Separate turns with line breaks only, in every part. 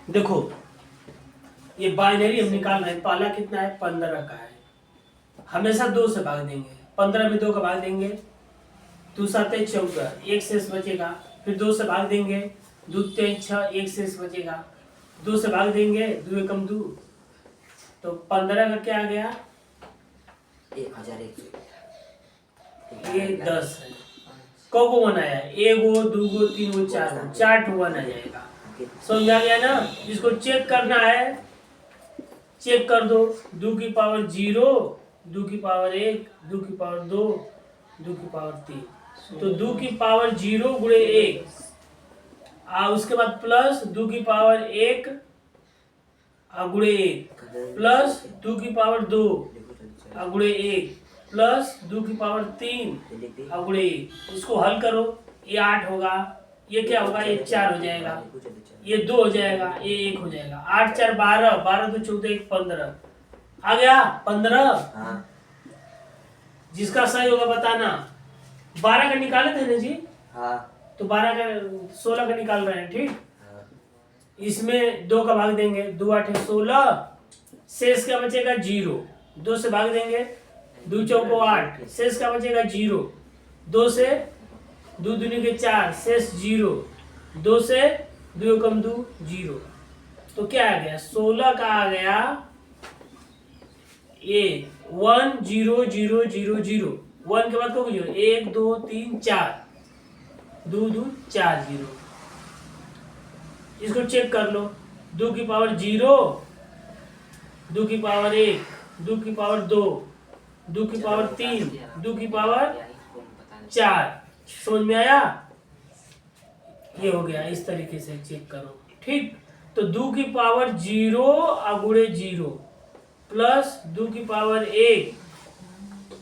देखो ये बाइनरी हम निकालना है, पहला कितना है 15 का है, हमेशा 2 से भाग देंगे, 15 में 2 का भाग देंगे, 2 7 14, 1 शेष बचेगा, फिर 2 से भाग देंगे, 2 3 6, 1 शेष बचेगा, 2 से भाग देंगे, 2 एकम 2, तो 15 का क्या आ गया
1100,
ये 10 है। को वन आया, 1 गो 2 गो 3 गो 4 गो, 4 टू 1 आ जाएगा। समझ आ गया ना। इसको चेक करना है, चेक कर दो, 2 की पावर 0, 2 की पावर 1, 2 की पावर 2, 2 की पावर 3, तो 2 की पावर 0 गुणे 1, उसके बाद प्लस 2 की पावर 1 गुणे 1, प्लस 2 की पावर 2 गुणे 1, प्लस 2 की पावर 3 गुणे 1। इसको हल करो, ये 8 होगा, ये क्या होगा, ये 4 हो जाएगा, ये 2 हो जाएगा, ये 1 हो जाएगा। 8 4 12, 12 2 14 1 15 आ गया 15।
हाँ।
जिसका सही होगा बताना। 12 का निकाले थे ना जी।
हाँ।
तो 12 का 16 का निकाल रहे हैं, ठीक।
हाँ।
इसमें 2 का भाग देंगे, 2 8 16, शेष का बचेगा 0, 2 से भाग देंगे, 2 चौको 8, शेष का बचेगा 0, 2 से 2 दूनी के 4, शेष 0, 2 से 2 कम 2 0, तो क्या आ गया 16 का आ गया ये 1 0 0 0 0, 1 के बाद को 0, 1 2 3 4, 2 2 4 0। इसको चेक कर लो, 2 की पावर 0, 2 की पावर 1, 2 की पावर 2, 2 की पावर 3, 2 की पावर 4। समझ में आया। ये हो गया, इस तरीके से चेक करो, ठीक। तो 2 की पावर 0 गुणे 0, प्लस 2 की पावर 1,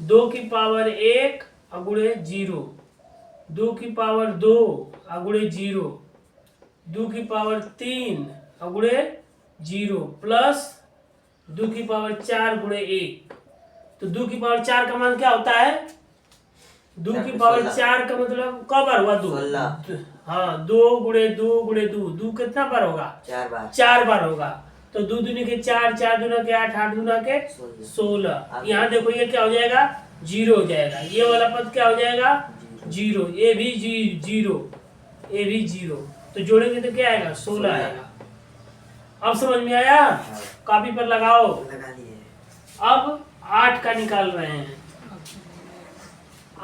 2 की पावर 1 गुणे 0, 2 की पावर 2 गुणे 0, 2 की पावर 3 गुणे 0, प्लस 2 की पावर 4 गुणे 1। तो 2 की पावर 4 का मान क्या होता है, 2 की पावर 4 का मतलब कब बार हुआ 2। हाँ, 2 गुणे 2 गुणे 2, 2 कितना बार होगा
4 बार,
4 बार होगा। तो 2 दूनी के 4, 4 दूना के 8, 8 दूना के 16। यहाँ देखो ये क्या हो जाएगा 0 हो जाएगा, ये वाला पद क्या हो जाएगा 0, ये भी 0, ये भी 0, तो जोड़ेंगे तो क्या आएगा 16 आएगा। अब समझ में आया। कॉपी पर लगाओ।
लगा दिए।
अब 8 का निकाल रहे हैं।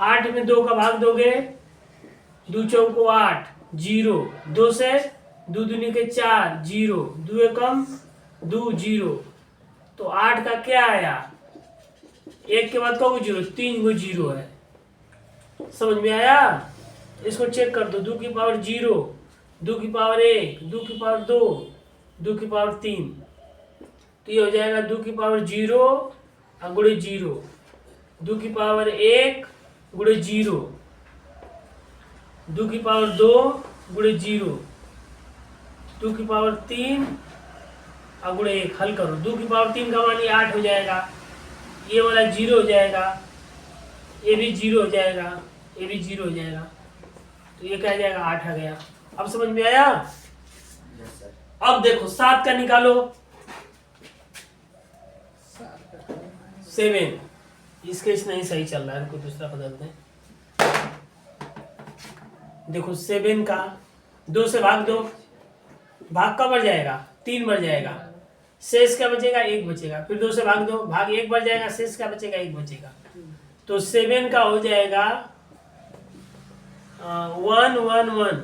8 में 2 का भाग दोगे, 2 चौको 8 0, 2 से 2 दूनी के 4 0, 2 एकम 2 0, तो 8 का क्या आया, 1 के बाद को 0, 3 गो 0 है। समझ में आया। इसको चेक कर दो, 2 की पावर 0, 2 की पावर 1, 2 की पावर 2, 2 की पावर 3, तो ये हो जाएगा 2 की पावर 0 गुणे 0, 2 की पावर 1 गुणे 0, 2 की पावर 2 गुणे 0, 2 की पावर 3 गुणे 1। हल करो, 2 की पावर 3 का मान ये 8 हो जाएगा, ये वाला 0 हो जाएगा, ये भी 0 हो जाएगा, ये भी 0 हो जाएगा, तो ये क्या जाएगा 8 आ गया। अब समझ में आया। अब देखो 7 का निकालो, 7, स्केच नहीं सही चल रहा है, इनको दूसरा बदलते हैं। देखो 7 का 2 से भाग दो, भाग कब बढ़ जाएगा 3 बढ़ जाएगा, शेष क्या बचेगा 1 बचेगा, फिर 2 से भाग दो, भाग 1 बढ़ जाएगा, शेष क्या बचेगा 1 बचेगा, तो 7 का हो जाएगा 1 1 1।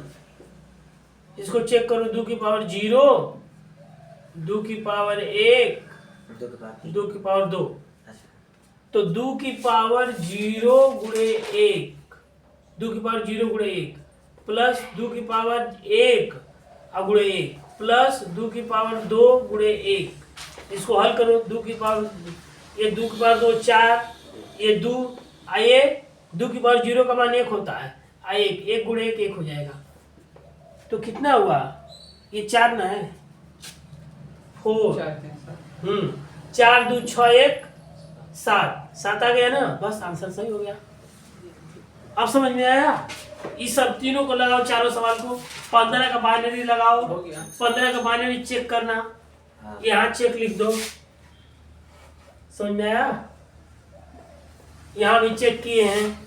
इसको चेक करो, 2 की पावर 0, 2 की पावर 1, 2 की पावर 2, तो 2 की पावर 0 गुणे 1, 2 की पावर 0 गुणे 1, प्लस 2 की पावर 1 गुणे 1, प्लस 2 की पावर 2 गुणे 1। इसको हल करो, 2 की पावर, ये 2 की पावर 2 4, ये 2 आइए, 2 की पावर 0 का मान 1 होता है, 1 गुणे 1 1 हो जाएगा, तो कितना हुआ, ये 4 ना है 4, 4 2 6 1 7 7 आ गया ना, बस आंसर सही हो गया। अब समझ में आया। इस सब तीनों को लगाओ, चारों सवाल को। 15 का बाइनरी लगाओ, 15 का बाइनरी चेक करना। यहाँ चेक लिख दो, समझ में आया? यहाँ भी चेक किए हैं।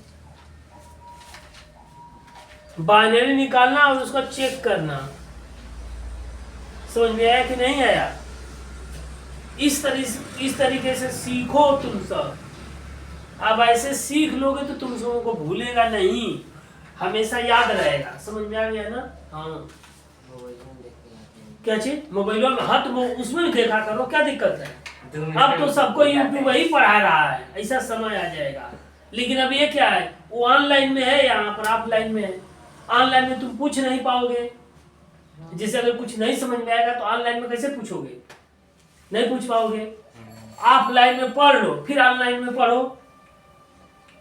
बाइनरी निकालना और उसका चेक करना। समझ में आया कि नहीं आया? इस तरीके से सीखो तुम सब। अब ऐसे सीख लोगे तो तुम सबों को भूलेगा नहीं, हमेशा याद रहेगा। समझ में आ गया ना? हाँ, क्या चीज? मोबाइलों में? हाँ, तो उसमें देखा करो, क्या दिक्कत है? अब तो सबको यूट्यूब ही पढ़ा रहा है, ऐसा समय आ जाएगा। लेकिन अब ये क्या है, वो ऑनलाइन में है, यहाँ पर ऑफलाइन में है। ऑनलाइन में तुम पूछ नहीं पाओगे। जैसे अगर कुछ नहीं समझ में आएगा तो ऑनलाइन में कैसे पूछोगे? नहीं पूछ पाओगे। ऑफलाइन में पढ़ लो, फिर ऑनलाइन में पढ़ो।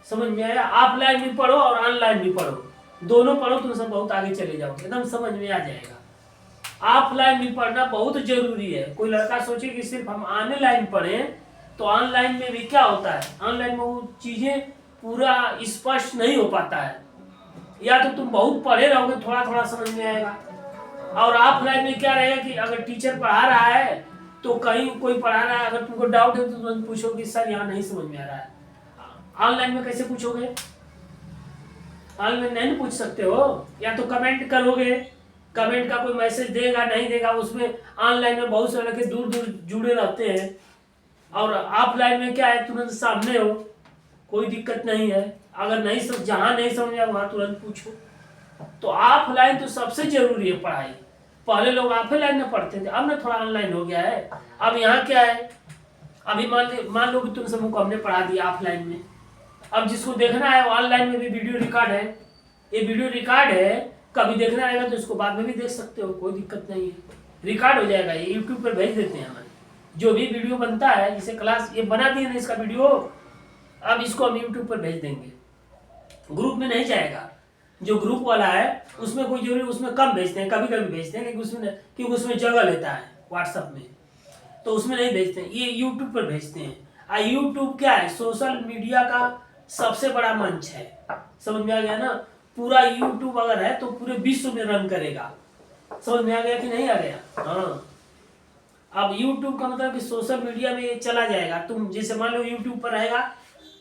समझ में आया? ऑफलाइन भी पढ़ो और ऑनलाइन भी पढ़ो, दोनों पढ़ो, तुम सब बहुत आगे चले जाओगे, एकदम समझ में आ जाएगा। ऑफलाइन भी पढ़ना बहुत जरूरी है। कोई लड़का सोचे कि सिर्फ हम ऑनलाइन पढ़ें, तो ऑनलाइन में भी क्या होता है, ऑनलाइन में वो चीजें पूरा स्पष्ट नहीं हो पाता है। या तो तुम बहुत पढ़े रहोगे, थोड़ा थोड़ा समझ में आएगा। और ऑफलाइन में क्या रहेगा कि अगर टीचर पढ़ा रहा है तो कहीं कोई पढ़ा रहा है, अगर तुमको डाउट है तो तुम पूछोगे सर यहाँ नहीं समझ में आ रहा है। ऑनलाइन में कैसे पूछोगे? ऑनलाइन नहीं पूछ सकते हो, या तो कमेंट करोगे, कमेंट का कोई मैसेज देगा नहीं देगा, उसमें ऑनलाइन में बहुत सारे लड़के दूर दूर जुड़े रहते हैं। और ऑफलाइन में क्या है, तुरंत सामने हो, कोई दिक्कत नहीं है। अगर नहीं सब जहाँ नहीं समझा वहाँ तुरंत पूछो। तो ऑफलाइन तो सबसे जरूरी है पढ़ाई। पहले लोग ऑफलाइन में पढ़ते थे, अब ना थोड़ा ऑनलाइन हो गया है। अब यहाँ क्या है, अभी मान लो कि तुम सबको हमने पढ़ा दिया ऑफलाइन में। अब जिसको देखना है ऑनलाइन में भी वीडियो रिकॉर्ड है, ये वीडियो रिकॉर्ड है, कभी देखना रहेगा तो इसको बाद में भी देख सकते हो, कोई दिक्कत नहीं है। रिकॉर्ड हो जाएगा, ये यूट्यूब पर भेज देते हैं हमारे। जो भी वीडियो बनता है, जैसे क्लास ये बना दिए ना इसका वीडियो, अब इसको हम यूट्यूब पर भेज देंगे। ग्रुप में नहीं जाएगा। जो ग्रुप वाला है उसमें कोई जरूरी, उसमें कम भेजते हैं, कभी कभी भेजते हैं, क्योंकि उसमें जगह लेता है व्हाट्सएप में, तो उसमें नहीं भेजते हैं। ये यूट्यूब पर भेजते हैं। यूट्यूब क्या है, सोशल मीडिया का सबसे बड़ा मंच है। समझ में आ गया ना? पूरा यूट्यूब अगर है तो पूरे विश्व में रन करेगा। समझ में आ गया कि नहीं आ गया? हाँ, अब यूट्यूब का मतलब कि सोशल मीडिया में ये चला जाएगा। तुम जैसे मान लो यूट्यूब पर रहेगा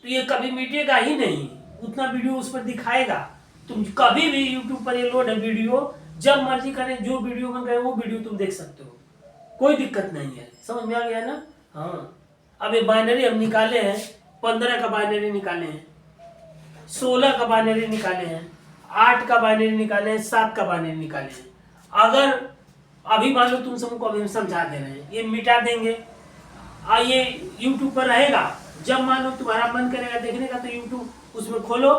तो ये कभी मिटेगा ही नहीं, उतना वीडियो उस पर दिखाएगा। तुम कभी भी यूट्यूब पर ये लोड है वीडियो, जब मर्जी करें, जो वीडियो बन गए वो वीडियो तुम देख सकते हो, कोई दिक्कत नहीं है। समझ में आ गया ना? हाँ, अब ये बाइनरी हम निकाले हैं, 15 का बाइनरी निकाले हैं, 16 का बाइनरी निकाले हैं, 8 का बाइनरी निकाले हैं, 7 का बाइनरी निकाले हैं। अगर अभी मान लो तुम सबको अभी हम समझा दे रहे हैं, ये मिटा देंगे, ये यूट्यूब पर रहेगा। जब मान लो तुम्हारा मन करेगा देखने का तो यूट्यूब उसमें खोलो,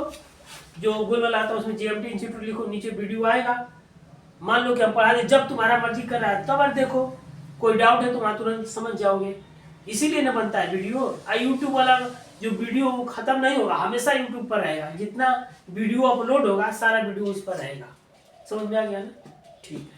जो गूगल वाला आता है उसमें JMT इंस्टीट्यूट लिखो, नीचे वीडियो आएगा। मान लो कि हम पढ़ा दे, जब तुम्हारा मर्जी कर रहा है तब देखो, कोई डाउट है तो वहाँ तुरंत समझ जाओगे। इसीलिए ना बनता है वीडियो। यूट्यूब वाला जो वीडियो वो खत्म नहीं होगा, हमेशा यूट्यूब पर रहेगा। जितना वीडियो अपलोड होगा सारा वीडियो उस पर रहेगा। समझ में आ गया ना? ठीक है।